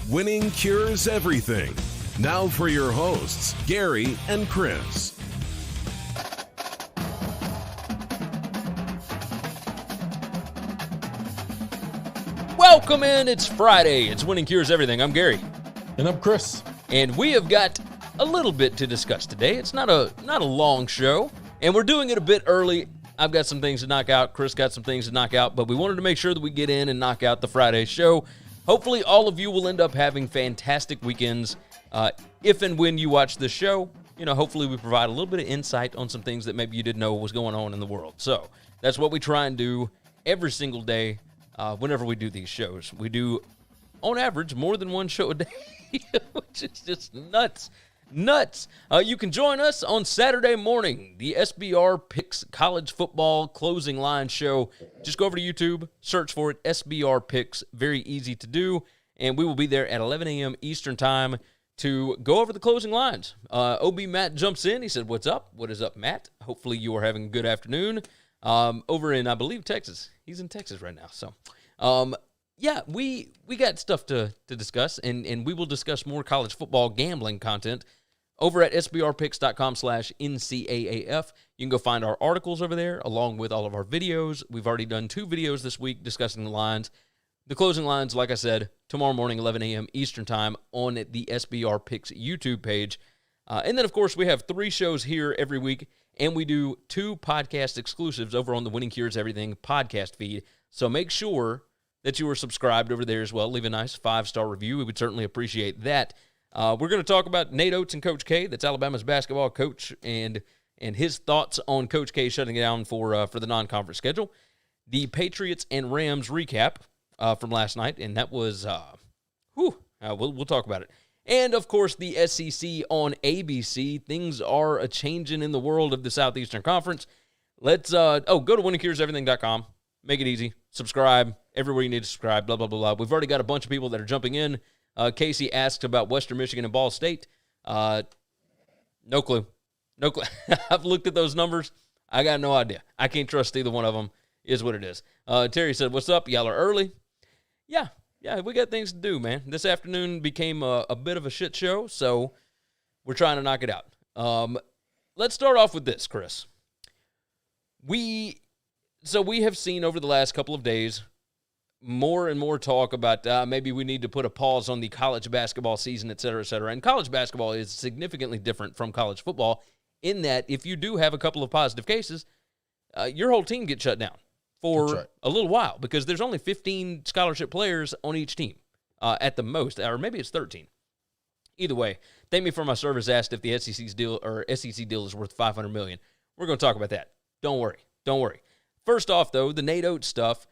Winning cures everything. Now for your hosts, Gary and Chris. Welcome in. It's Friday. It's Winning Cures Everything. I'm Gary. And I'm Chris. And we have got a little bit to discuss today. It's not a long show, and we're doing it a bit early. I've got some things to knock out. Chris got some things to knock out, but we wanted to make sure that we get in and knock out the Friday show. Hopefully, all of you will end up having fantastic weekends. If and when you watch this show, hopefully we provide a little bit of insight on some things that maybe you didn't know was going on in the world. So that's what we try and do every single day whenever we do these shows. We do, on average, more than one show a day, which is just nuts. You can join us on Saturday morning, the SBR Picks College Football Closing Line Show. Just go over to YouTube, search for it, SBR Picks, very easy to do, and we will be there at 11 a.m. Eastern Time to go over the closing lines. OB Matt jumps in. He said, "What's up? What is up, Matt? Hopefully you are having a good afternoon." Over in, I believe, Texas. He's in Texas right now, so... Yeah, we got stuff to discuss, and we will discuss more college football gambling content over at sbrpicks.com/NCAAF. You can go find our articles over there, along with all of our videos. We've already done 2 videos this week discussing the lines. The closing lines, like I said, tomorrow morning, 11 a.m. Eastern Time on the SBR Picks YouTube page. And then, of course, we have 3 shows here every week, and we do 2 podcast exclusives over on the Winning Cures Everything podcast feed. So make sure that you are subscribed over there as well. Leave a nice 5-star review. We would certainly appreciate that. We're going to talk about Nate Oats and Coach K. That's Alabama's basketball coach, and his thoughts on Coach K shutting it down for the non-conference schedule. The Patriots and Rams recap from last night, and that was, we'll talk about it. And, of course, the SEC on ABC. Things are a-changing in the world of the Southeastern Conference. Let's, go to winningcureseverything.com. Make it easy. Subscribe everywhere you need to subscribe, blah, blah, blah, blah. We've already got a bunch of people that are jumping in. Casey asked about Western Michigan and Ball State. No clue. I've looked at those numbers. I got no idea. I can't trust either one of them, is what it is. Terry said, "What's up? Y'all are early." Yeah, we got things to do, man. This afternoon became a bit of a shit show, so we're trying to knock it out. Let's start off with this, Chris. We have seen over the last couple of days more and more talk about maybe we need to put a pause on the college basketball season, et cetera, et cetera. And college basketball is significantly different from college football in that if you do have a couple of positive cases, your whole team gets shut down for a little while because there's only 15 scholarship players on each team at the most, or maybe it's 13. Either way, Thank Me For My Service asked if the SEC deal is worth $500 million. We're going to talk about that. Don't worry. First off, though, the Nate Oats stuff,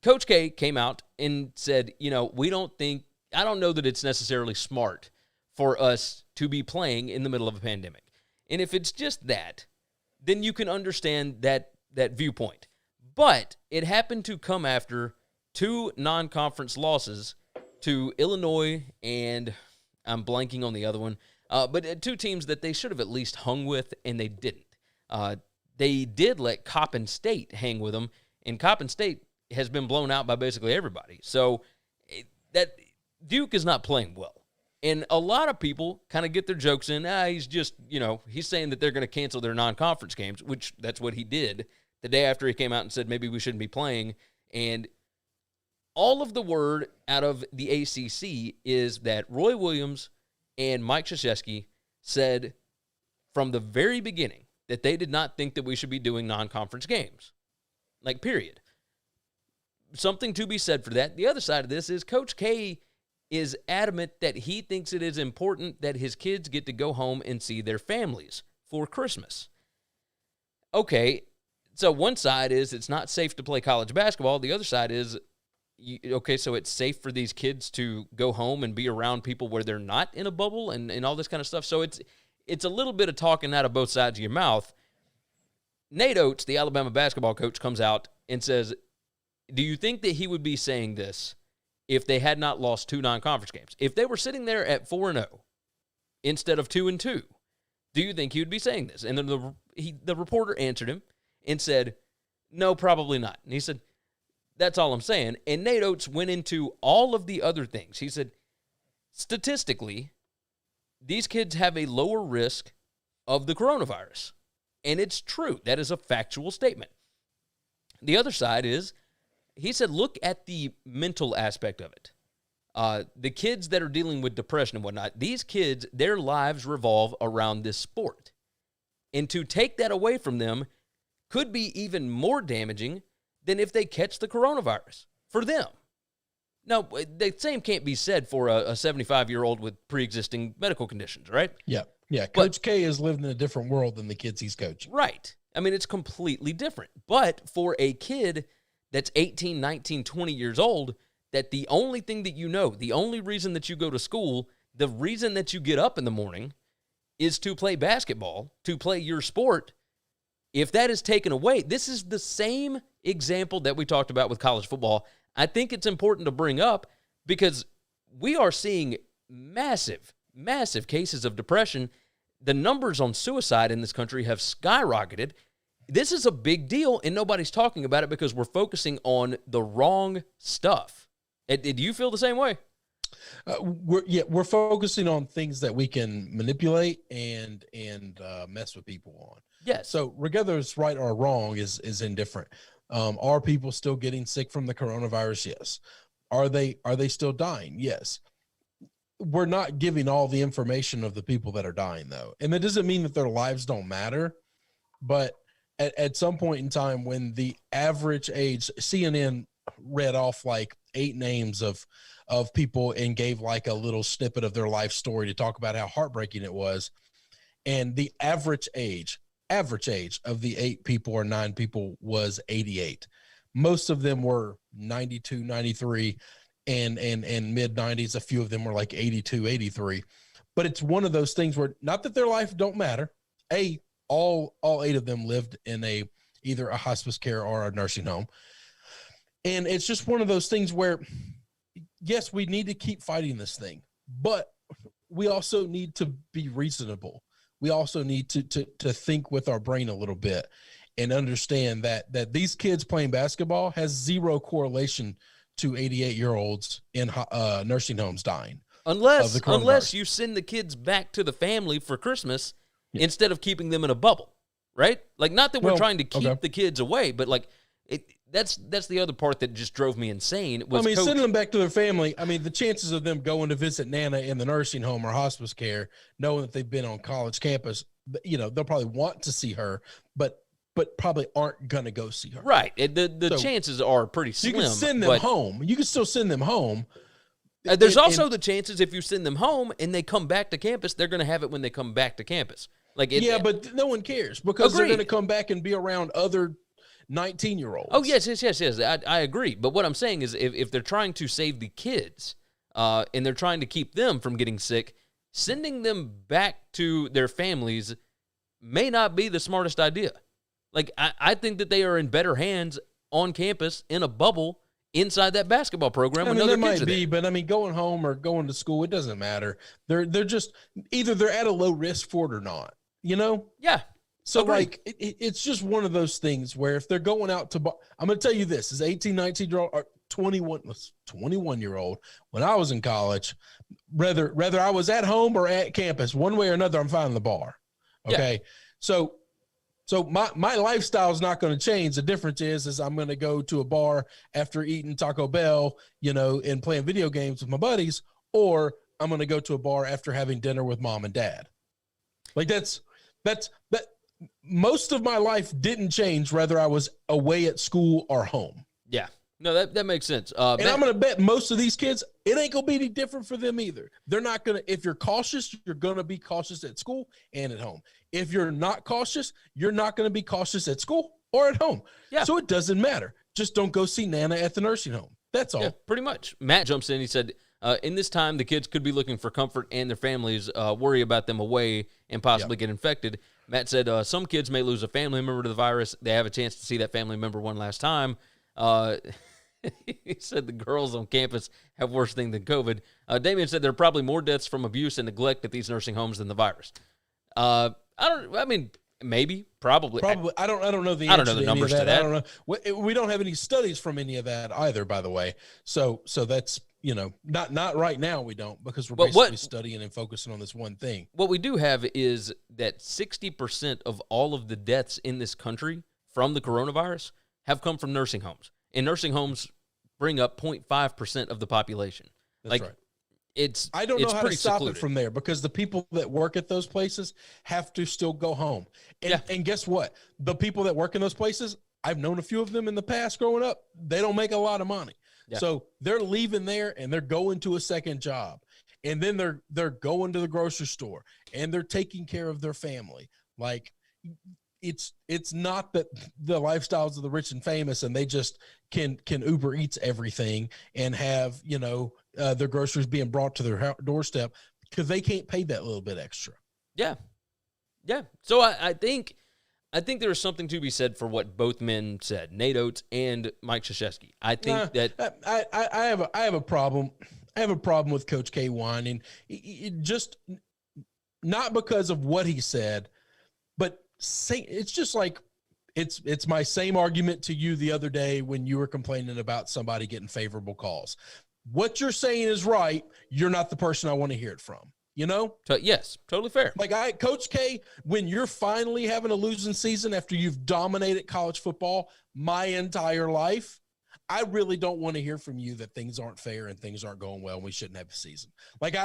Coach K came out and said, I don't know that it's necessarily smart for us to be playing in the middle of a pandemic. And if it's just that, then you can understand that viewpoint. But it happened to come after 2 non-conference losses to Illinois and I'm blanking on the other one, but 2 teams that they should have at least hung with, and they didn't. They did let Coppin State hang with them, and Coppin State has been blown out by basically everybody. So that Duke is not playing well. And a lot of people kind of get their jokes in. He's just, he's saying that they're going to cancel their non-conference games, which that's what he did the day after he came out and said maybe we shouldn't be playing. And all of the word out of the ACC is that Roy Williams and Mike Krzyzewski said from the very beginning that they did not think that we should be doing non-conference games. Period. Something to be said for that. The other side of this is Coach K is adamant that he thinks it is important that his kids get to go home and see their families for Christmas. Okay, so one side is it's not safe to play college basketball. The other side is, so it's safe for these kids to go home and be around people where they're not in a bubble and all this kind of stuff. So it's a little bit of talking out of both sides of your mouth. Nate Oats, the Alabama basketball coach, comes out and says, do you think that he would be saying this if they had not lost 2 non-conference games? If they were sitting there at 4-0 instead of 2-2, do you think he would be saying this? And then the reporter answered him and said, no, probably not. And he said, That's all I'm saying. And Nate Oats went into all of the other things. He said, statistically, these kids have a lower risk of the coronavirus. And it's true. That is a factual statement. The other side is, he said, look at the mental aspect of it. The kids that are dealing with depression and whatnot, these kids, their lives revolve around this sport. And to take that away from them could be even more damaging than if they catch the coronavirus for them. Now, the same can't be said for a 75-year-old with pre-existing medical conditions, right? Yeah. Coach K has lived in a different world than the kids he's coaching. Right. I mean, it's completely different. But for a kid that's 18, 19, 20 years old, that the only thing that you know, the only reason that you go to school, the reason that you get up in the morning is to play basketball, to play your sport. If that is taken away, this is the same example that we talked about with college football. I think it's important to bring up because we are seeing massive, massive cases of depression. The numbers on suicide in this country have skyrocketed. This is a big deal, and nobody's talking about it because we're focusing on the wrong stuff. Do you feel the same way? We're focusing on things that we can manipulate and mess with people on. Yes. So regardless right or wrong is indifferent. Are people still getting sick from the coronavirus? Yes. Are they still dying? Yes. We're not giving all the information of the people that are dying, though. And that doesn't mean that their lives don't matter. But at some point in time, when the average age, CNN read off like 8 names of people and gave like a little snippet of their life story to talk about how heartbreaking it was. And the average age of the 8 people or 9 people was 88. Most of them were 92, 93 and mid 90s. A few of them were like 82, 83. But it's one of those things where not that their life don't matter. All 8 of them lived in either a hospice care or a nursing home. And it's just one of those things where, yes, we need to keep fighting this thing, but we also need to be reasonable. We also need to think with our brain a little bit and understand that these kids playing basketball has zero correlation to 88-year-olds in nursing homes dying. Unless you send the kids back to the family for Christmas instead of keeping them in a bubble, right? Like, not that we're trying to keep the kids away, but like that's the other part that just drove me insane. Sending them back to their family. I mean, the chances of them going to visit Nana in the nursing home or hospice care, knowing that they've been on college campus, they'll probably want to see her, but probably aren't going to go see her. Right. The chances are pretty slim. You can send them home. You can still send them home. There's also the chances if you send them home and they come back to campus, they're going to have it when they come back to campus. But no one cares because they're going to come back and be around other 19-year-olds. Oh, yes. I agree. But what I'm saying is if they're trying to save the kids and they're trying to keep them from getting sick, sending them back to their families may not be the smartest idea. Like, I think that they are in better hands on campus in a bubble inside that basketball program. That might be, but going home or going to school, it doesn't matter. They're just either they're at a low risk for it or not, Yeah. So, it's just one of those things where if they're going out to I'm going to tell you this, as 18, 19-year-old or 21-year-old, when I was in college, whether I was at home or at campus, one way or another, I'm finding the bar. Okay. Yeah. So my lifestyle is not going to change. The difference is I'm going to go to a bar after eating Taco Bell, and playing video games with my buddies, or I'm going to go to a bar after having dinner with mom and dad. Like that. Most of my life didn't change whether I was away at school or home. Yeah. No, that makes sense. And I'm going to bet most of these kids, it ain't going to be any different for them either. They're not going to, if you're cautious, you're going to be cautious at school and at home. If you're not cautious, you're not going to be cautious at school or at home. Yeah. So it doesn't matter. Just don't go see Nana at the nursing home. That's all. Yeah, pretty much. Matt jumps in. He said, in this time, the kids could be looking for comfort and their families worry about them away and possibly get infected. Matt said, some kids may lose a family member to the virus. They have a chance to see that family member one last time. He said the girls on campus have worse thing than COVID. Damian said there are probably more deaths from abuse and neglect at these nursing homes than the virus. Maybe, probably. I don't know the I don't answer know the to any numbers of to that. I that. don't know. We don't have any studies from any of that either, by the way. So that's, not right now we don't, because we're But basically studying and focusing on this one thing. What we do have is that 60% of all of the deaths in this country from the coronavirus have come from nursing homes. And nursing homes bring up 0.5% of the population. That's right. I don't know how to stop it from there, because the people that work at those places have to still go home. And guess what? The people that work in those places, I've known a few of them in the past growing up. They don't make a lot of money. Yeah. So they're leaving there and they're going to a second job. And then they're going to the grocery store and they're taking care of their family. Like, it's not that the lifestyles of the rich and famous and they just can Uber Eats everything and have, their groceries being brought to their doorstep, because they can't pay that little bit extra. Yeah. Yeah. So I think there is something to be said for what both men said, Nate Oats and Mike Krzyzewski. I think that I have a problem. I have a problem with Coach K whining. It just not because of what he said, but it's just like it's my same argument to you the other day when you were complaining about somebody getting favorable calls. What you're saying is right. You're not the person I want to hear it from. Yes, totally fair. Like Coach K, when you're finally having a losing season after you've dominated college football my entire life, I really don't want to hear from you that things aren't fair and things aren't going well and we shouldn't have a season. Like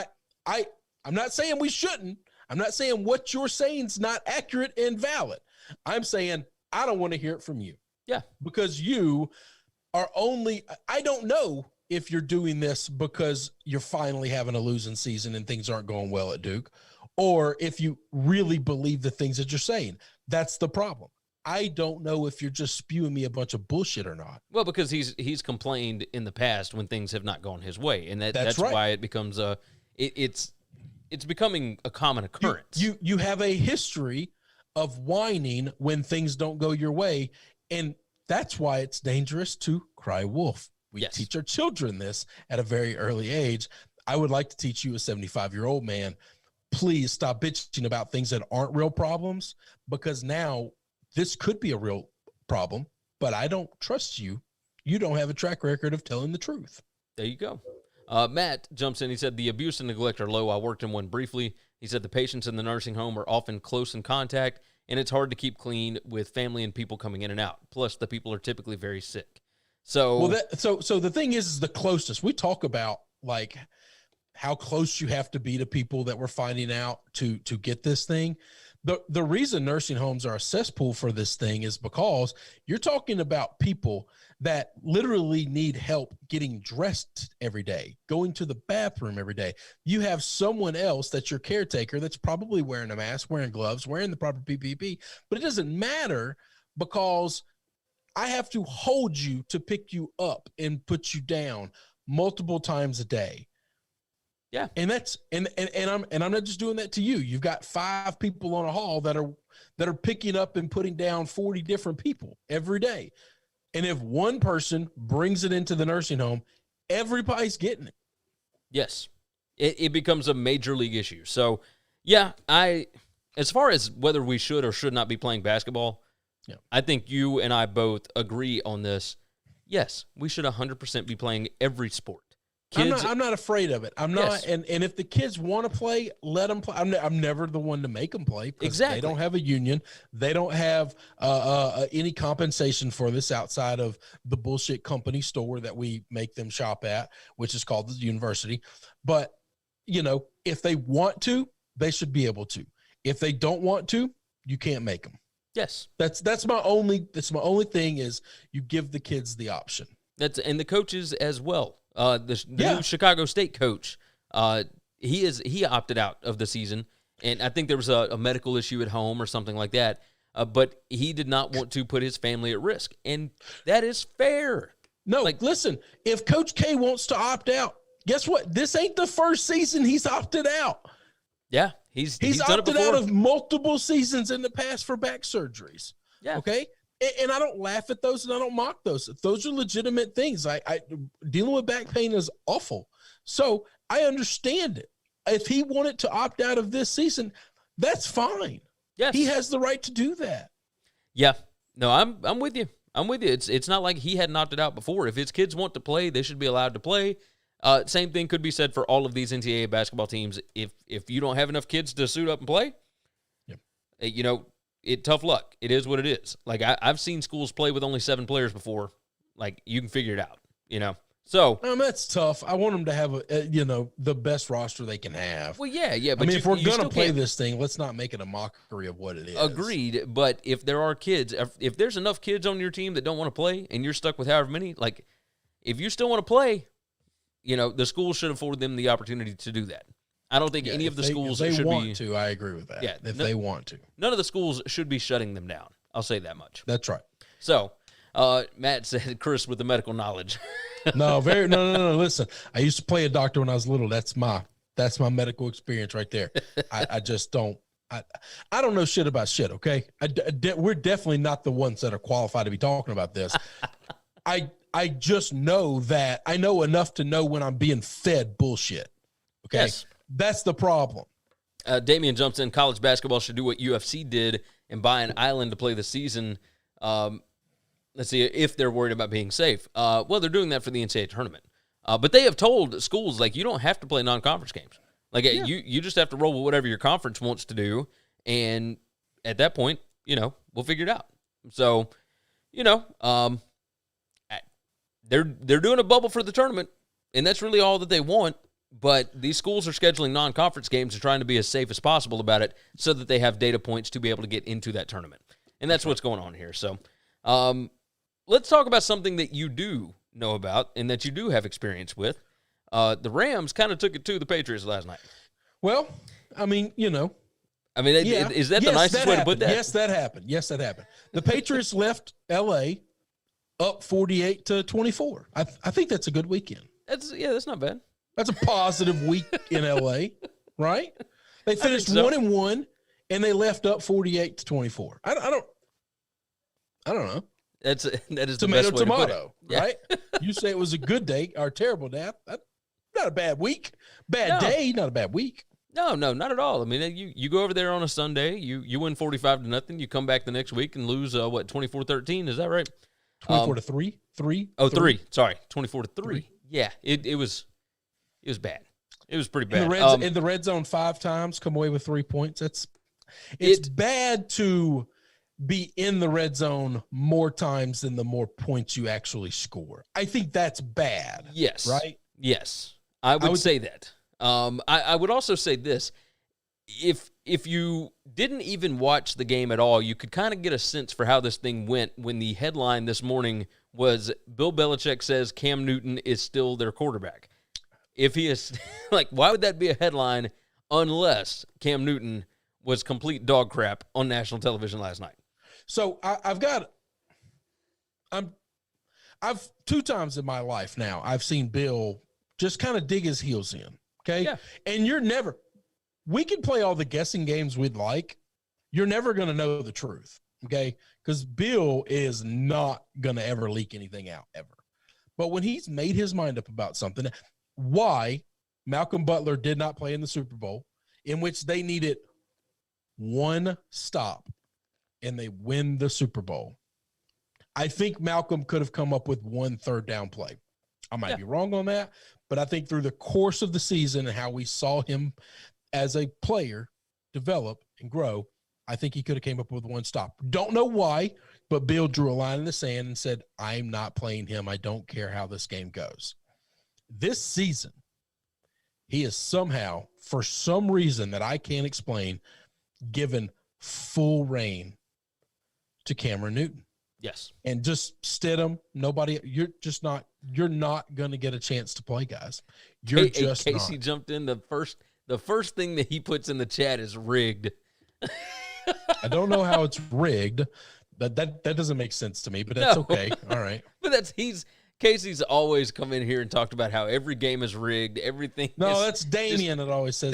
I'm not saying we shouldn't. I'm not saying what you're saying is not accurate and valid. I'm saying I don't want to hear it from you. Yeah. Because you are I don't know if you're doing this because you're finally having a losing season and things aren't going well at Duke, or if you really believe the things that you're saying. That's the problem. I don't know if you're just spewing me a bunch of bullshit or not. Well, because he's complained in the past when things have not gone his way, and that's right. why it becomes it's becoming a common occurrence. You have a history of whining when things don't go your way, and that's why it's dangerous to cry wolf. We teach our children this at a very early age. I would like to teach you, a 75-year-old man, please stop bitching about things that aren't real problems, because now this could be a real problem, but I don't trust you. You don't have a track record of telling the truth. There you go. Matt jumps in. He said, the abuse and neglect are low. I worked in one briefly. He said the patients in the nursing home are often close in contact, and it's hard to keep clean with family and people coming in and out. Plus, the people are typically very sick. So, so the thing is the closest. We talk about like how close you have to be to people that we're finding out to get this thing. The reason nursing homes are a cesspool for this thing is because you're talking about people that literally need help getting dressed every day, going to the bathroom every day. You have someone else that's your caretaker that's probably wearing a mask, wearing gloves, wearing the proper PPE, but it doesn't matter because I have to hold you to pick you up and put you down multiple times a day. Yeah. And that's and I'm not just doing that to you. You've got 5 people on a hall that are picking up and putting down 40 different people every day. And if one person brings it into the nursing home, everybody's getting it. Yes. It becomes a major league issue. So, yeah, as far as whether we should or should not be playing basketball, I think you and I both agree on this. Yes, we should 100% be playing every sport. I'm not afraid of it. I'm not, and if the kids want to play, let them play. I'm never the one to make them play. Exactly. They don't have a union. They don't have any compensation for this outside of the bullshit company store that we make them shop at, which is called the university. But if they want to, they should be able to. If they don't want to, you can't make them. Yes. That's my only thing is you give the kids the option. And the coaches as well. The new Chicago State coach, he opted out of the season, and I think there was a medical issue at home or something like that. But he did not want to put his family at risk, and that is fair. No, listen, if Coach K wants to opt out, guess what? This ain't the first season he's opted out. Yeah, he's opted out of multiple seasons in the past for back surgeries. Yeah. Okay. And I don't laugh at those and I don't mock those. Those are legitimate things. I dealing with back pain is awful. So I understand it. If he wanted to opt out of this season, that's fine. Yes. He has the right to do that. Yeah. No, I'm with you. I'm with you. It's not like he hadn't opted out before. If his kids want to play, they should be allowed to play. Same thing could be said for all of these NCAA basketball teams. If you don't have enough kids to suit up and play, yep. Tough luck. It is what it is. Like, I've seen schools play with only 7 players before. Like, you can figure it out, So that's tough. I want them to have the best roster they can have. Well, yeah. But if we're gonna play this thing, let's not make it a mockery of what it is. Agreed. But if there are kids, if there's enough kids on your team that don't want to play, and you're stuck with however many, like, if you still want to play, the school should afford them the opportunity to do that. I don't think any of the schools should be. I agree with that. Yeah, if they want to, none of the schools should be shutting them down. I'll say that much. That's right. So, Matt said, Chris with the medical knowledge. No. Listen, I used to play a doctor when I was little. That's my medical experience right there. I just don't. I don't know shit about shit. Okay, we're definitely not the ones that are qualified to be talking about this. I just know that I know enough to know when I'm being fed bullshit. Okay, yes. That's the problem. Damian jumps in. College basketball should do what UFC did and buy an island to play the season. Let's see if they're worried about being safe. Well, they're doing that for the NCAA tournament. But they have told schools, like, you don't have to play non-conference games. Like, you just have to roll with whatever your conference wants to do. And at that point, we'll figure it out. So, they're doing a bubble for the tournament, and that's really all that they want. But these schools are scheduling non-conference games and trying to be as safe as possible about it so that they have data points to be able to get into that tournament. And that's what's going on here. So let's talk about something that you do know about and that you do have experience with. The Rams kind of took it to the Patriots last night. Well, is that the nicest way to put that? Yes, that happened. The Patriots left L.A. up 48-24. I think that's a good weekend. That's not bad. That's a positive week in L.A., right? They finished 1-1, and they left up 48-24. I don't know. That is tomato, the best way to put it. Right? You say it was a good day or terrible day. Not a bad week. Day, not a bad week. No, not at all. I mean, you go over there on a Sunday, you win 45-0. You come back the next week and lose 24-13. Is that right? 24-3. 3. Oh, 3. Sorry, 24-3. Yeah, it was bad. It was pretty bad. In the red zone 5 times, come away with 3 points. It's bad to be in the red zone more times than the more points you actually score. I think that's bad. Yes. Right? Yes. I would say that. I would also say this. If you didn't even watch the game at all, you could kind of get a sense for how this thing went when the headline this morning was Bill Belichick says Cam Newton is still their quarterback. If he is, why would that be a headline unless Cam Newton was complete dog crap on national television last night? So I've 2 times in my life now, I've seen Bill just kind of dig his heels in. Okay. Yeah. And we can play all the guessing games we'd like. You're never going to know the truth. Okay. Because Bill is not going to ever leak anything out ever. But when he's made his mind up about something, why Malcolm Butler did not play in the Super Bowl, in which they needed 1 stop and they win the Super Bowl. I think Malcolm could have come up with 1 third down play. I might be wrong on that, but I think through the course of the season and how we saw him as a player develop and grow, I think he could have came up with 1 stop. Don't know why, but Bill drew a line in the sand and said, I'm not playing him. I don't care how this game goes. This season, he is somehow, for some reason that I can't explain, given full reign to Cameron Newton. Yes. And just Stidham, nobody, you're not going to get a chance to play, guys. Casey not. Jumped in the first thing that he puts in the chat is rigged. I don't know how it's rigged. That doesn't make sense to me, but that's okay. All right. But Casey's always come in here and talked about how every game is rigged. Everything. No, that's Damien that always says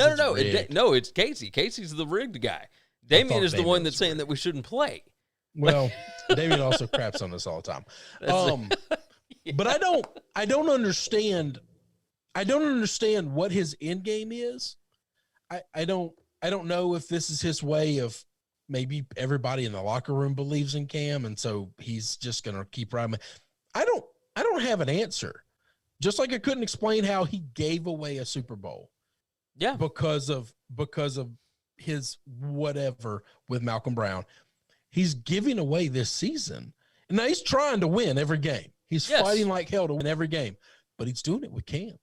No, it's Casey. Casey's the rigged guy. Damien is the one that's saying that we shouldn't play. Well, Damien also craps on us all the time. Yeah. But I don't understand. I don't understand what his end game is. I don't know if this is his way of maybe everybody in the locker room believes in Cam, and so he's just going to keep riding. I don't have an answer. Just like I couldn't explain how he gave away a Super Bowl. Yeah. Because of his whatever with Malcolm Brown. He's giving away this season. And now he's trying to win every game. He's fighting like hell to win every game, but he's doing it with Cam.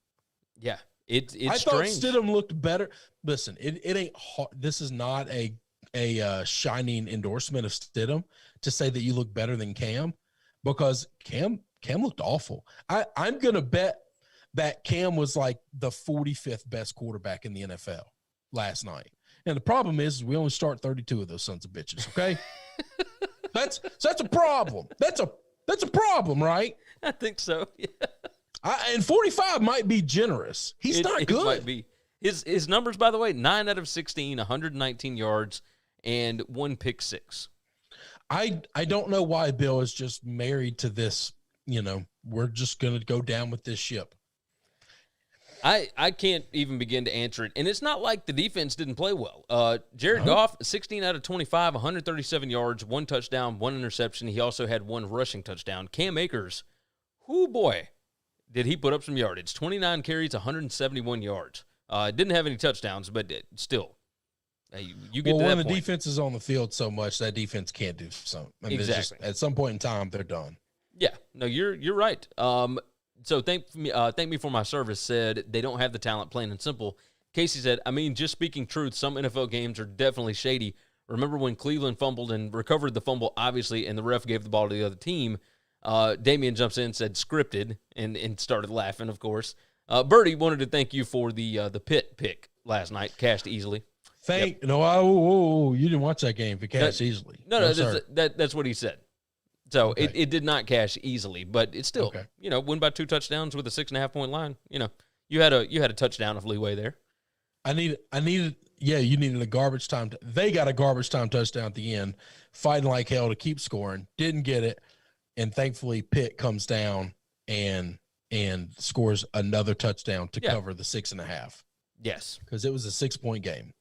Yeah. It's I strange. thought Stidham looked better. Listen, it ain't hard. This is not a shining endorsement of Stidham to say that you look better than Cam, because Cam looked awful. I'm going to bet that Cam was like the 45th best quarterback in the NFL last night. And the problem is we only start 32 of those sons of bitches, okay? That's a problem. That's a problem, right? I think so. Yeah. And 45 might be generous. He's not good. It might be. His numbers, by the way, 9 out of 16, 119 yards, and 1 pick six. I don't know why Bill is just married to this, we're just going to go down with this ship. I can't even begin to answer it. And it's not like the defense didn't play well. Jared Goff, 16 out of 25, 137 yards, 1 touchdown, 1 interception. He also had 1 rushing touchdown. Cam Akers, boy, did he put up some yardage. 29 carries, 171 yards. Didn't have any touchdowns, but still. You get to that when the point. defense is on the field so much, that defense can't do something. I mean, exactly. At some point in time, they're done. Yeah, no, you're right. So thank me for my service said they don't have the talent, plain and simple. Casey said, I mean, just speaking truth, some NFL games are definitely shady. Remember when Cleveland fumbled and recovered the fumble, obviously, and the ref gave the ball to the other team? Damian jumps in and said scripted and started laughing, of course. Birdie wanted to thank you for the Pitt pick last night, cashed easily. You didn't watch that game if it cashed easily. No, that's what he said. So okay. it did not cash easily, but it's still, win by 2 touchdowns with a 6.5 point line. You had a touchdown of leeway there. You needed a garbage time. They got a garbage time touchdown at the end, fighting like hell to keep scoring. Didn't get it, and thankfully Pitt comes down and scores another touchdown to cover the 6.5. Yes, because it was a 6-point game.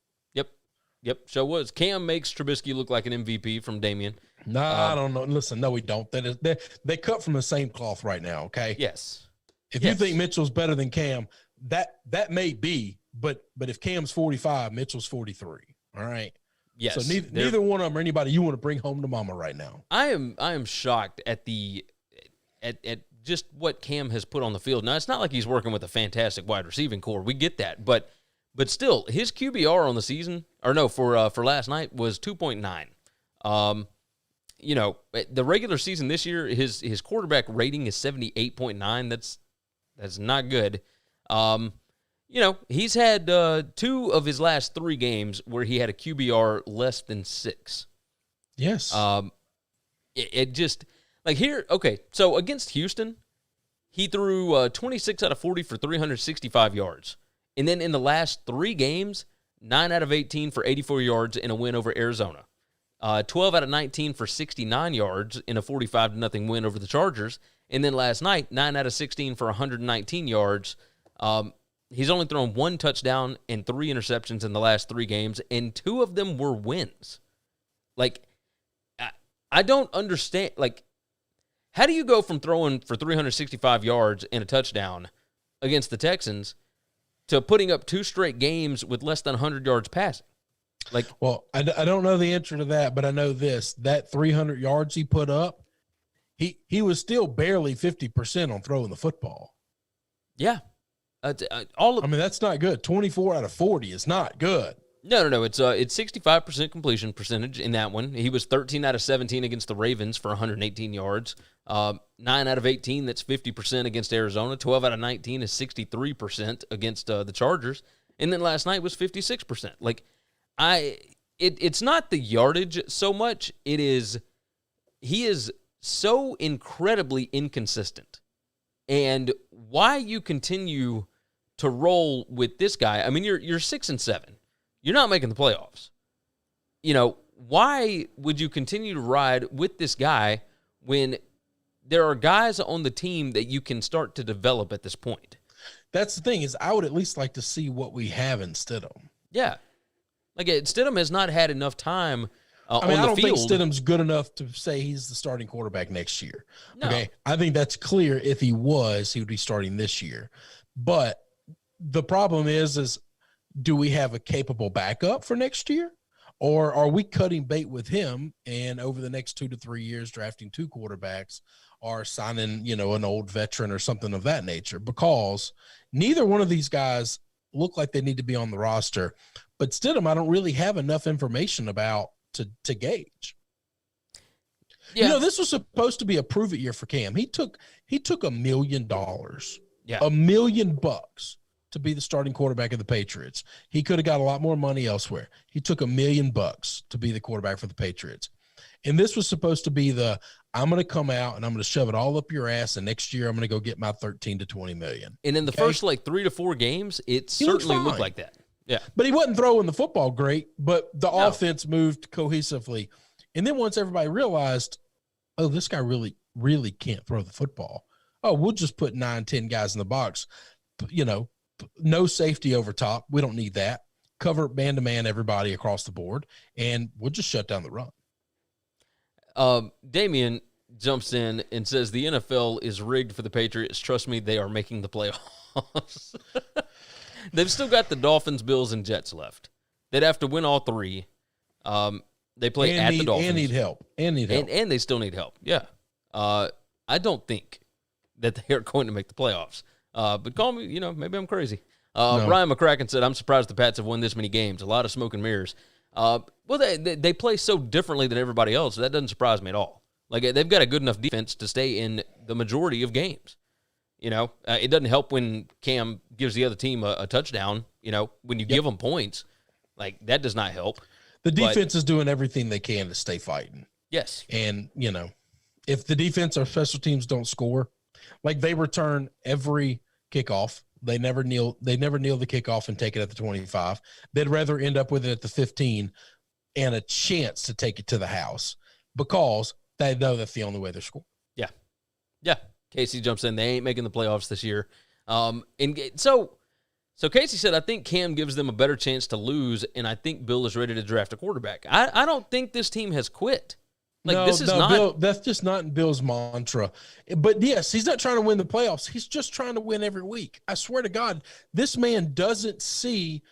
Yep, so was. Cam makes Trubisky look like an MVP from Damian. No, I don't know. Listen, no, we don't. They cut from the same cloth right now, okay? Yes. If you think Mitchell's better than Cam, that may be, but if Cam's 45, Mitchell's 43, all right? Yes. So neither one of them are anybody you want to bring home to mama right now. I am shocked at at just what Cam has put on the field. Now, it's not like he's working with a fantastic wide receiving core. We get that, but still, his QBR on the season, for last night was 2.9. The regular season this year, his quarterback rating is 78.9. That's not good. He's had 2 of his last 3 games where he had a QBR less than 6. Yes. It just like here. Okay, so against Houston, he threw 26 out of 40 for 365 yards. And then in the last 3 games, 9 out of 18 for 84 yards in a win over Arizona. 12 out of 19 for 69 yards in a 45-0 win over the Chargers. And then last night, 9 out of 16 for 119 yards. He's only thrown 1 touchdown and 3 interceptions in the last 3 games, and 2 of them were wins. Like, I don't understand. Like, how do you go from throwing for 365 yards and a touchdown against the Texans to putting up 2 straight games with less than 100 yards passing? Like, well, I don't know the answer to that, but I know this: that 300 yards he put up, he was still barely 50% on throwing the football. Yeah, that's not good. 24 out of 40 is not good. No. It's 65% completion percentage in that one. He was 13 out of 17 against the Ravens for 118 yards. 9 out of 18, that's 50% against Arizona. 12 out of 19 is 63% against the Chargers. And then last night was 56%. Like, it's not the yardage so much. It is, he is so incredibly inconsistent. And why you continue to roll with this guy, I mean, you're 6-7. You're not making the playoffs. Why would you continue to ride with this guy when there are guys on the team that you can start to develop at this point? That's the thing, is I would at least like to see what we have in Stidham. Yeah. Like, Stidham has not had enough time I mean, on I the don't think field. Stidham's good enough to say he's the starting quarterback next year. No. Okay. I think that's clear. If he was, he would be starting this year. But the problem is do we have a capable backup for next year? Or are we cutting bait with him and over the next 2 to 3 years drafting 2 quarterbacks or signing, an old veteran or something of that nature? Because neither one of these guys look like they need to be on the roster. But Stidham, I don't really have enough information about to gauge. Yeah. This was supposed to be a prove it year for Cam. He took $1 million, Yeah. $1 million to be the starting quarterback of the Patriots. He could have got a lot more money elsewhere. He took $1 million to be the quarterback for the Patriots. And this was supposed to be I'm going to come out and I'm going to shove it all up your ass. And next year I'm going to go get my 13 to 20 million. And in the first 3 to 4 games, it certainly looked like that. Yeah. But he wasn't throwing the football great, but the offense moved cohesively. And then once everybody realized, oh, this guy really, really can't throw the football. Oh, we'll just put 9, 10 guys in the box. No safety over top. We don't need that. Cover man-to-man everybody across the board, and we'll just shut down the run. Damian jumps in and says the NFL is rigged for the Patriots. Trust me, they are making the playoffs. They've still got the Dolphins, Bills, and Jets left. They'd have to win all 3. They play the Dolphins. And need help. And they still need help. Yeah. I don't think that they are going to make the playoffs. But call me, maybe I'm crazy. No. Ryan McCracken said, I'm surprised the Pats have won this many games. A lot of smoke and mirrors. Well, they play so differently than everybody else. That doesn't surprise me at all. Like, they've got a good enough defense to stay in the majority of games. It doesn't help when Cam gives the other team a touchdown, when you give them points. Like, that does not help. The defense is doing everything they can to stay fighting. Yes. And, if the defense or special teams don't score, like they return every kickoff, they never kneel the kickoff and take it at the 25. They'd rather end up with it at the 15 and a chance to take it to the house because they know that's the only way they're scoring. Yeah. Yeah. Casey jumps in. They ain't making the playoffs this year. And so Casey said, I think Cam gives them a better chance to lose, and I think Bill is ready to draft a quarterback. I don't think this team has quit. Bill, that's just not in Bill's mantra. But yes, he's not trying to win the playoffs. He's just trying to win every week. I swear to God, this man doesn't see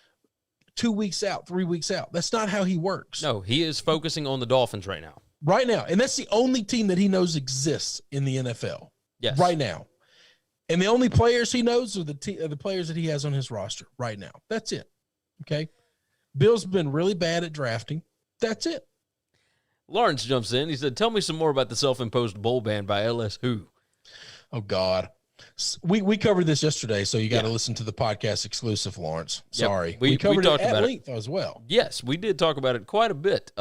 2 weeks out, 3 weeks out. That's not how he works. No, he is focusing on the Dolphins right now. Right now. And that's the only team that he knows exists in the NFL. Yes. Right now. And the only players he knows are the players that he has on his roster right now. That's it. Okay. Bill's been really bad at drafting. That's it. Lawrence jumps in. He said, tell me some more about the self-imposed bowl ban by LS Who. Oh, God. We covered this yesterday, so you got to listen to the podcast exclusive, Lawrence. Sorry. Yep. We covered talked it at about length as well. Yes, we did talk about it quite a bit.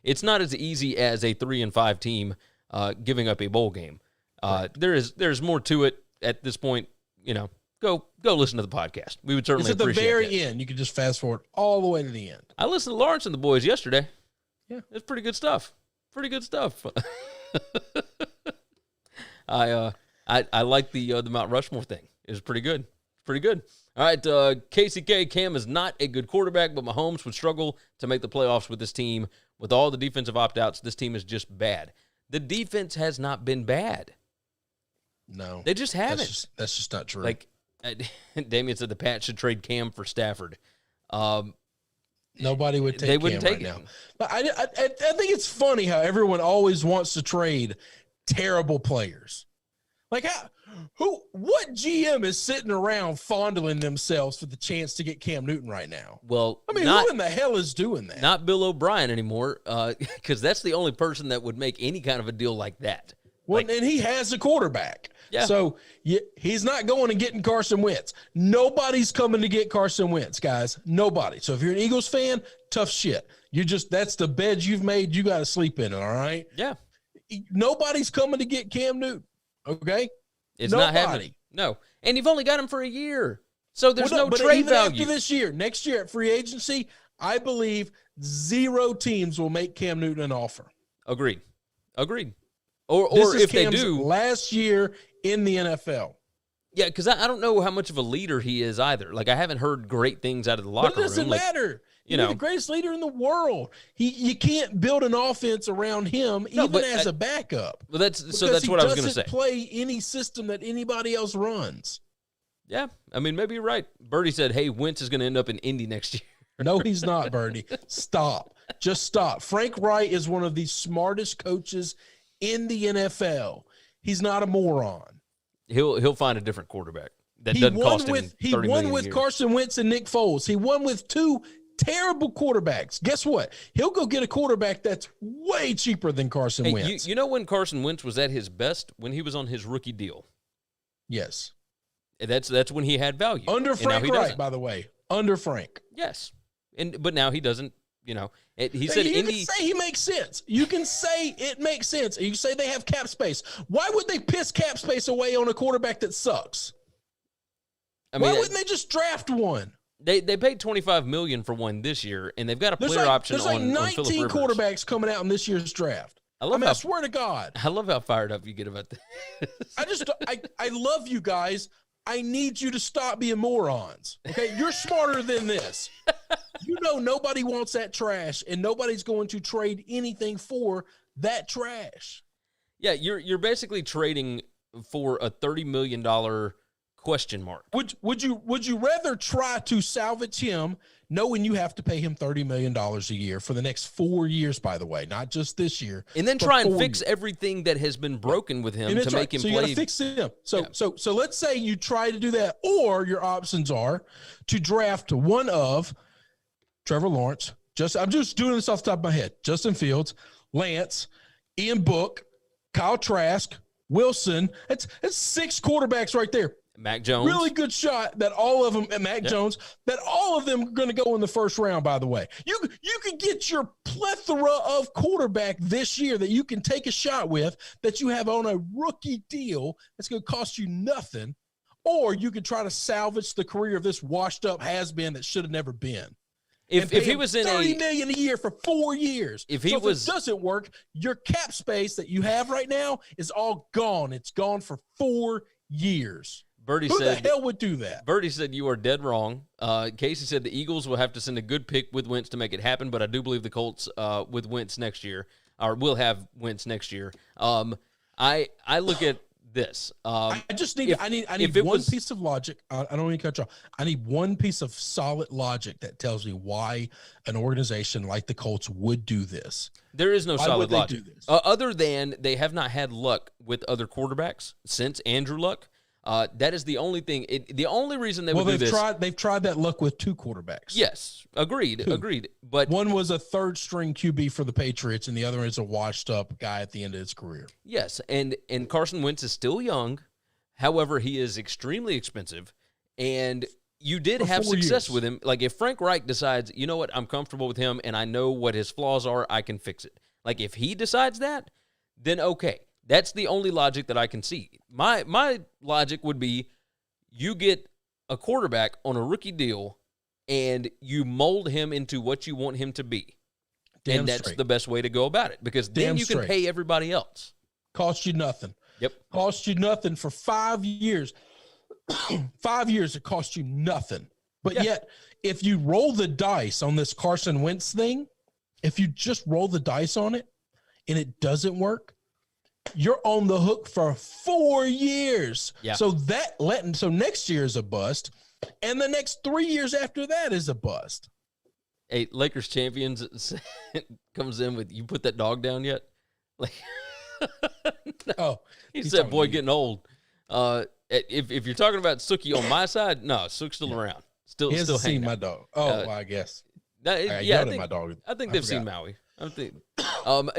It's not as easy as a 3-5 team giving up a bowl game. There's more to it at this point. Go listen to the podcast. We would certainly appreciate it. It's at the very end. You can just fast forward all the way to the end. I listened to Lawrence and the boys yesterday. Yeah. It's pretty good stuff. I like the Mount Rushmore thing. It was pretty good. All right, KCK, Cam is not a good quarterback, but Mahomes would struggle to make the playoffs with this team. With all the defensive opt-outs, this team is just bad. The defense has not been bad. No. They just haven't. That's just not true. Like, Damian said the Pats should trade Cam for Stafford. Nobody would take They wouldn't Cam take right him. now. But I think it's funny how everyone always wants to trade terrible players. Like, what GM is sitting around fondling themselves for the chance to get Cam Newton right now? Well, I mean, who in the hell is doing that? Not Bill O'Brien anymore, because that's the only person that would make any kind of a deal like that. Well, and he has a quarterback. Yeah. So he's not going and getting Carson Wentz. Nobody's coming to get Carson Wentz, guys. Nobody. So if you're an Eagles fan, tough shit. That's the bed you've made. You got to sleep in it, all right? Yeah. Nobody's coming to get Cam Newton, okay? It's not happening. No. And you've only got him for a year. So there's no trade even value. After this year, next year at free agency, I believe 0 teams will make Cam Newton an offer. Agreed. Or if they do, last year in the NFL. Yeah, because I don't know how much of a leader he is either. Like, I haven't heard great things out of the locker room. But it doesn't matter. You know, the greatest leader in the world. You can't build an offense around him, as a backup. Well, that's what I was going to say. He doesn't play any system that anybody else runs. Yeah, I mean, maybe you're right. Birdie said, hey, Wentz is going to end up in Indy next year. No, he's not, Birdie. Stop. Just stop. Frank Wright is one of the smartest coaches in the NFL. He's not a moron. He'll find a different quarterback that doesn't cost him $30 million. He won with Carson Wentz and Nick Foles. He won with two terrible quarterbacks. Guess what? He'll go get a quarterback that's way cheaper than Carson Wentz. You know when Carson Wentz was at his best? When he was on his rookie deal. Yes. That's when he had value. Under Frank Wright, by the way. Under Frank. Yes. But now he doesn't, he said you Indy. can say he makes sense. You can say it makes sense. You can say they have cap space. Why would they piss cap space away on a quarterback that sucks? I mean, why wouldn't they just draft one? They paid $25 million for one this year, and they've got a player option on Phillip Rivers. There's 19 quarterbacks coming out in this year's draft. I swear to God. I love how fired up you get about this. I love you guys. I need you to stop being morons. Okay, you're smarter than this. You know nobody wants that trash, and nobody's going to trade anything for that trash. Yeah, you're basically trading for a $30 million question mark. Would you rather try to salvage him, knowing you have to pay him $30 million a year for the next 4 years, by the way, not just this year, and then try and fix everything that has been broken with him to make him play? So you got to fix him. So let's say you try to do that, or your options are to draft one of Trevor Lawrence. I'm just doing this off the top of my head. Justin Fields, Lance, Ian Book, Kyle Trask, Wilson. That's 6 quarterbacks right there. Mac Jones. Really good shot that all of them, and Mac Jones, that all of them are going to go in the first round, by the way. You can get your plethora of quarterback this year that you can take a shot with that you have on a rookie deal that's going to cost you nothing, or you can try to salvage the career of this washed-up has-been that should have never been. If he was in $30 million a year for 4 years. If it doesn't work, your cap space that you have right now is all gone. It's gone for 4 years. Who the hell would do that? Birdie said you are dead wrong. Casey said the Eagles will have to send a good pick with Wentz to make it happen, but I do believe the Colts with Wentz next year, or will have Wentz next year. I look at this. I need one piece of logic. I don't want to cut you off. I need one piece of solid logic that tells me why an organization like the Colts would do this. There is no why solid would logic. They do this? Other than they have not had luck with other quarterbacks since Andrew Luck. That is the only thing. The only reason they would do this. They've tried that luck with 2 quarterbacks. Yes, agreed. But one was a 3rd-string QB for the Patriots, and the other is a washed-up guy at the end of his career. Yes, and Carson Wentz is still young. However, he is extremely expensive, and you did have success with him. Like, if Frank Reich decides, you know what, I'm comfortable with him, and I know what his flaws are, I can fix it. Like, if he decides that, then okay. That's the only logic that I can see. My logic would be you get a quarterback on a rookie deal and you mold him into what you want him to be. And that's the best way to go about it, because then you can pay everybody else. Cost you nothing. Yep. Cost you nothing for 5 years. 5 years, it cost you nothing. But yet, if you roll the dice on this Carson Wentz thing, if you just roll the dice on it and it doesn't work, you're on the hook for 4 years. Yeah. So next year is a bust, and the next 3 years after that is a bust. Hey, Lakers champions comes in with, you put that dog down yet? Like, oh, he said, boy, getting old. If you're talking about Suki on my side, no, Sook's still around. Still hanging my out. dog. Oh, well, I guess. My dog. I think they've seen Maui.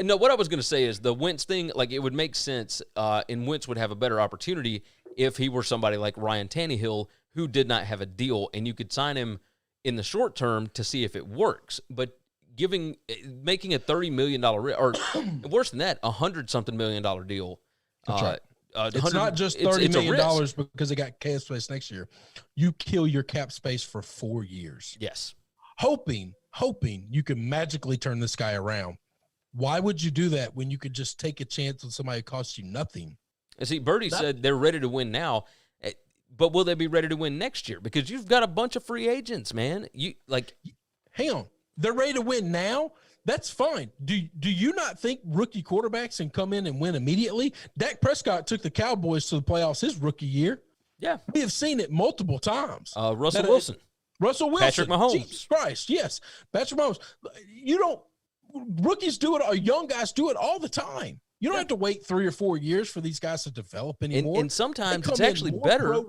No, what I was going to say is the Wentz thing, like, it would make sense, and Wentz would have a better opportunity if he were somebody like Ryan Tannehill, who did not have a deal, and you could sign him in the short term to see if it works. But making a $30 million, or worse than that, $100-something million deal. That's right. It's not just $30 million because they got cap space next year. You kill your cap space for 4 years. Yes. Hoping you can magically turn this guy around. Why would you do that when you could just take a chance with somebody who costs you nothing? And see, Birdie said they're ready to win now. But will they be ready to win next year? Because you've got a bunch of free agents, man. Hang on. They're ready to win now. That's fine. Do you not think rookie quarterbacks can come in and win immediately? Dak Prescott took the Cowboys to the playoffs his rookie year. Yeah. We have seen it multiple times. Russell Wilson. Patrick Mahomes. Jesus Christ, yes. Patrick Mahomes. Rookies do it, or young guys do it all the time. You don't have to wait 3 or 4 years for these guys to develop anymore. And sometimes it's actually better.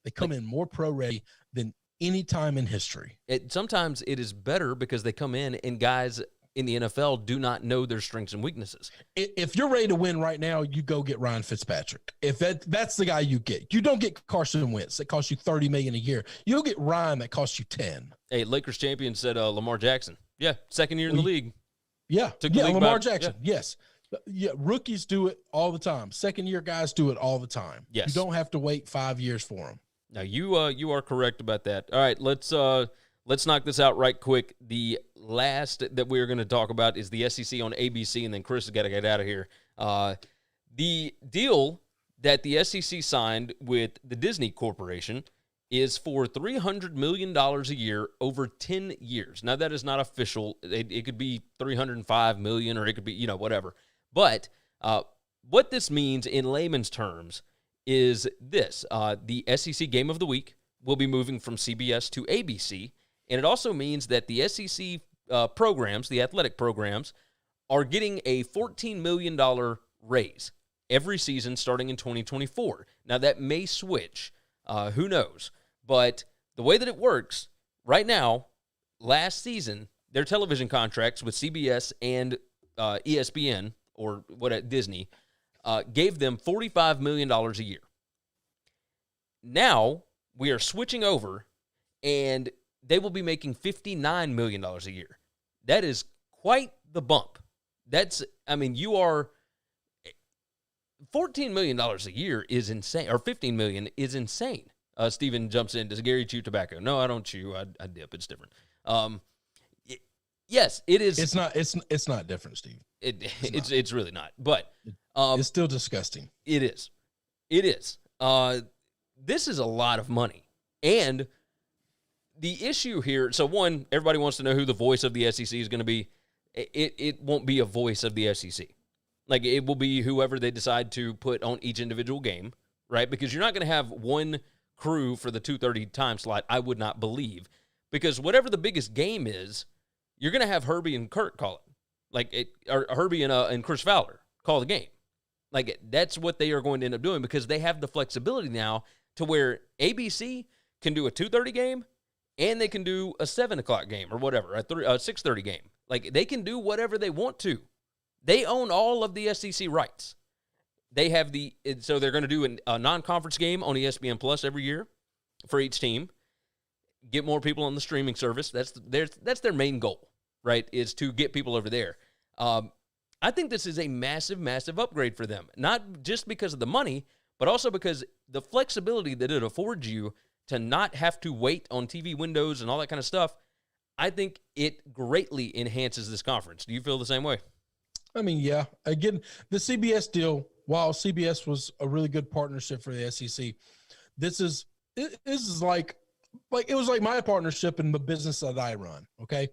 They come in more pro-ready than any time in history. Sometimes it is better because they come in and guys in the NFL do not know their strengths and weaknesses. If you're ready to win right now, you go get Ryan Fitzpatrick. If that's the guy you get. You don't get Carson Wentz that costs you $30 million a year. You'll get Ryan that costs you 10. Hey, Lakers champion said Lamar Jackson. Yeah, second year in the league. Yeah, Lamar Jackson. Yeah. Yes. Yeah, rookies do it all the time. Second-year guys do it all the time. Yes. You don't have to wait 5 years for them. Now, you are correct about that. All right, let's knock this out right quick. The last that we're going to talk about is the SEC on ABC, and then Chris has got to get out of here. The deal that the SEC signed with the Disney Corporation is for $300 million a year over 10 years. Now, that is not official. It could be $305 million, or it could be, whatever. But what this means in layman's terms is this. The SEC Game of the Week will be moving from CBS to ABC, and it also means that the SEC programs, the athletic programs, are getting a $14 million raise every season starting in 2024. Now, that may switch. Who knows? But the way that it works right now, last season, their television contracts with CBS and ESPN, or Disney, gave them $45 million a year. Now, we are switching over, and they will be making $59 million a year. That is quite the bump. You are $14 million a year is insane, or $15 million is insane. Steven jumps in. Does Gary chew tobacco? No, I don't chew. I dip. It's different. Yes, it is. It's not different, Steve. It's really not. But it's still disgusting. It is. It is. This is a lot of money. And the issue here, so one, everybody wants to know who the voice of the SEC is going to be. It won't be a voice of the SEC. Like, it will be whoever they decide to put on each individual game, right? Because you're not going to have one crew for the 2:30 time slot, I would not believe. Because whatever the biggest game is, you're going to have Herbie and Kurt call it. Or Herbie and Chris Fowler call the game. Like, that's what they are going to end up doing, because they have the flexibility now to where ABC can do a 2:30 game and they can do a 7 o'clock game or whatever, a 6:30 game. Like, they can do whatever they want to. They own all of the SEC rights. They have so they're going to do a non-conference game on ESPN Plus every year for each team. Get more people on the streaming service. That's their main goal, right? Is to get people over there. I think this is a massive, massive upgrade for them. Not just because of the money, but also because the flexibility that it affords you to not have to wait on TV windows and all that kind of stuff. I think it greatly enhances this conference. Do you feel the same way? I mean, yeah. Again, the CBS deal, while CBS was a really good partnership for the SEC, this is like it was like my partnership in the business that I run, okay?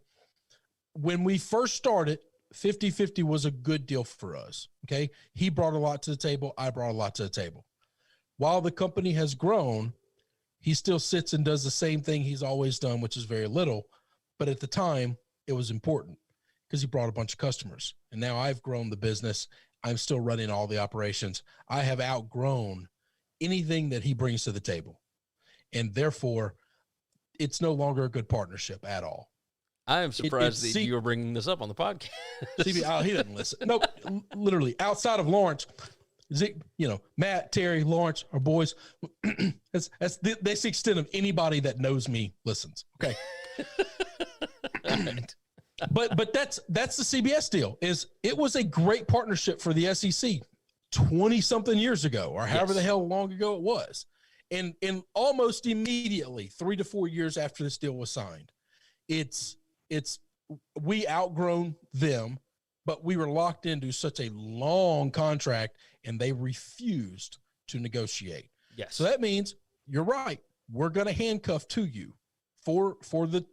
When we first started, 50-50 was a good deal for us, okay? He brought a lot to the table. I brought a lot to the table. While the company has grown, he still sits and does the same thing he's always done, which is very little. But at the time, it was important because he brought a bunch of customers. And now I've grown the business. I'm still running all the operations. I have outgrown anything that he brings to the table. And therefore, it's no longer a good partnership at all. I am surprised that you are bringing this up on the podcast. he doesn't listen. No, literally, outside of Lawrence, Matt, Terry, Lawrence, our boys, that's the extent of anybody that knows me listens. Okay. Right. But that's the CBS deal. It was a great partnership for the SEC 20-something years ago, or however the hell long ago it was. And almost immediately, 3 to 4 years after this deal was signed, we outgrown them, but we were locked into such a long contract, and they refused to negotiate. Yes. So that means you're right. We're going to handcuff to you for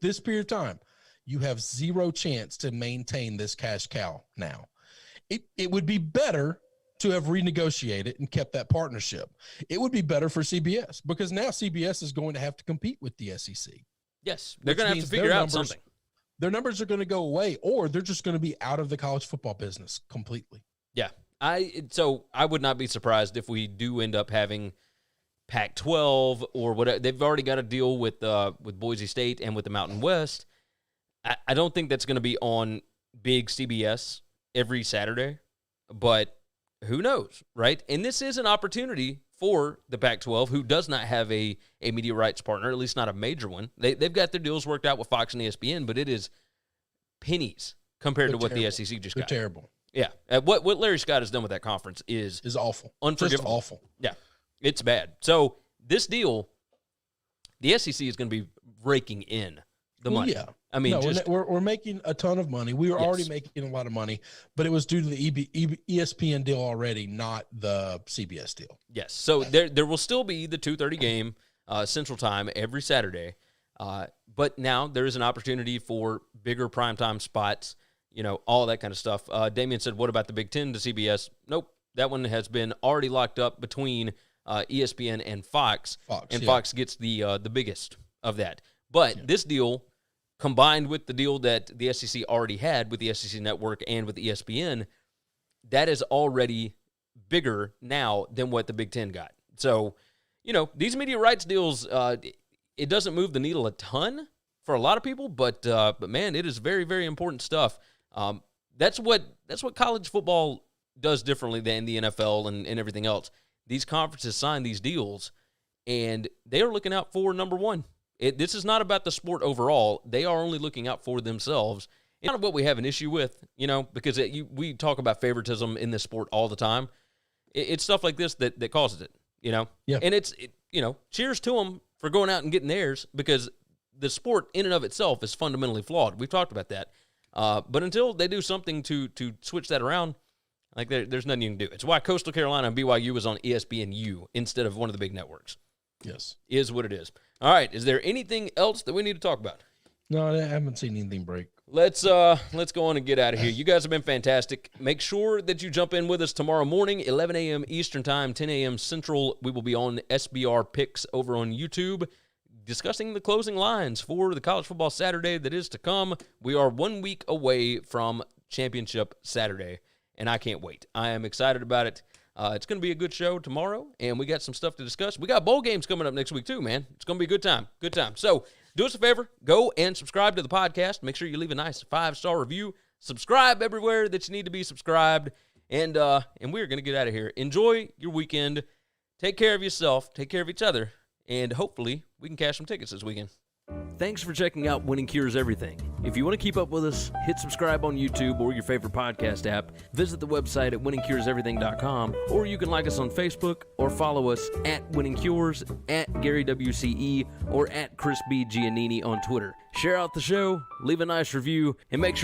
this period of time. You have zero chance to maintain this cash cow now. It would be better to have renegotiated and kept that partnership. It would be better for CBS because now CBS is going to have to compete with the SEC. Yes, they're going to have to figure out something. Their numbers are going to go away, or they're just going to be out of the college football business completely. Yeah, so I would not be surprised if we do end up having Pac-12 or whatever. They've already got a deal with Boise State and with the Mountain West. I don't think that's going to be on big CBS every Saturday, but who knows, right? And this is an opportunity for the Pac-12, who does not have a media rights partner, at least not a major one. They've got their deals worked out with Fox and ESPN, but it is pennies compared to what the SEC just got. They're terrible. Yeah. What Larry Scott has done with that conference is awful. Unforgivable. Just awful. Yeah. It's bad. So this deal, the SEC is going to be raking in the money. Yeah. I mean, we're making a ton of money. We were already making a lot of money, but it was due to the ESPN deal already, not the CBS deal. Yes. So there will still be the 2:30 game Central Time every Saturday, but now there is an opportunity for bigger primetime spots, all that kind of stuff. Damian said, what about the Big Ten to CBS? Nope. That one has been already locked up between ESPN and Fox. Fox gets the biggest of that. But this deal, combined with the deal that the SEC already had with the SEC Network and with ESPN, that is already bigger now than what the Big Ten got. So, these media rights deals, it doesn't move the needle a ton for a lot of people, but man, it is very, very important stuff. That's what college football does differently than the NFL and everything else. These conferences sign these deals, and they are looking out for number one. This is not about the sport overall. They are only looking out for themselves. It's not what we have an issue with, because we talk about favoritism in this sport all the time. It's stuff like this that causes it, Yeah. And it's cheers to them for going out and getting theirs, because the sport in and of itself is fundamentally flawed. We've talked about that. But until they do something to switch that around, there's nothing you can do. It's why Coastal Carolina and BYU was on ESPNU instead of one of the big networks. Yes. Is what it is. All right. Is there anything else that we need to talk about? No, I haven't seen anything break. Let's go on and get out of here. You guys have been fantastic. Make sure that you jump in with us tomorrow morning, 11 a.m. Eastern Time, 10 a.m. Central. We will be on SBR Picks over on YouTube, discussing the closing lines for the college football Saturday that is to come. We are 1 week away from Championship Saturday, and I can't wait. I am excited about it. It's going to be a good show tomorrow, and we got some stuff to discuss. We got bowl games coming up next week too, man. It's going to be a good time. Good time. So do us a favor. Go and subscribe to the podcast. Make sure you leave a nice 5-star review. Subscribe everywhere that you need to be subscribed, and we're going to get out of here. Enjoy your weekend. Take care of yourself. Take care of each other, and hopefully we can cash some tickets this weekend. Thanks for checking out Winning Cures Everything. If you want to keep up with us, hit subscribe on YouTube or your favorite podcast app. Visit the website at winningcureseverything.com, or you can like us on Facebook or follow us at Winning Cures, at Gary WCE, or at Chris B. Giannini on Twitter. Share out the show, leave a nice review, and make sure